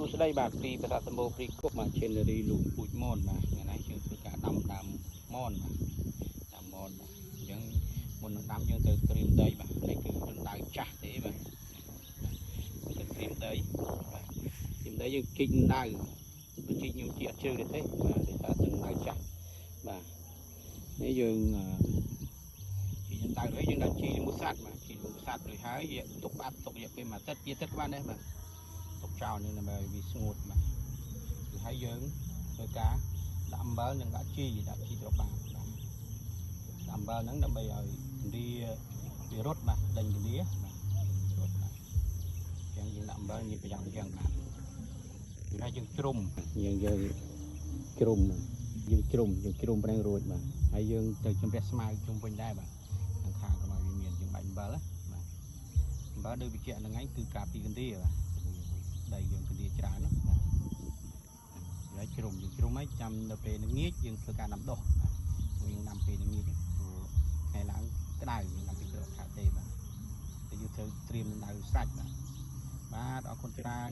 សួស្តីបាទពីប្រាសាទសម្បូរព្រីគប់មកឈិនរីលូពូជមនបាទថ្ងៃនេះយើងធ្វើការដាំដើមមនបាទដើមមនបាទអញ្ចឹងមុននឹងដាំយើងទៅត្រៀមដីបាទនេះគឺរណ្ដៅចាស់ទេបាទទៅត្រៀមដីបាទត្រៀមដីយើងជីករណ្ដៅជីកខ្ញុំជីអត់ជ្រៅទេបាទដោយសារទឹករណ្ដៅចាស់បាទនេះយើងជីករណ្ដៅហើយយើងដាក់ជីជាមួយសัตว์បាទជីជាមួយសัตว์រួចហើយទុកផ្អាប់ទុករយៈពេល1អាទិត្យ2អាទិត្យក៏បានដែរបាទទុកចោលនឹងដើម្បីវាស្ងួតបាទគឺហើយយើងធ្វើការដាក់អំបិលនិងដាក់ជីត្របាបាទដាក់អំបិលហ្នឹងដើម្បីឲ្យគម្លាវារត់បាទដេញគម្លាបាទរត់បាទអញ្ចឹងយើងដាក់អំបិលយើងប្រយ័ត្នអញ្ចឹងបាទគឺហើយយើងជ្រុំយើងជ្រុំប្រេងរួចបាទហើយយើងទៅជំរះស្មៅជុំវិញដែរបាទខាងកុំឲ្យវាមានយើងបាច់អំបិលណាបាទអំបិលដូចវិជ្ជាហ្នឹងឯងគឺការពីគម្លាបាទដីយើងគម្លាច្រើនណាបាទហើយជ្រុំហើយចាំនៅពេលល្ងាចយើងធ្វើការដាំដុះយើងដាំពេលល្ងាចថ្ងៃឡើងក្តៅយើងដាំពីក្រោយខែទេបាទតែយើងត្រូវត្រៀមនៅសាច់បាទអរគុណច្រើន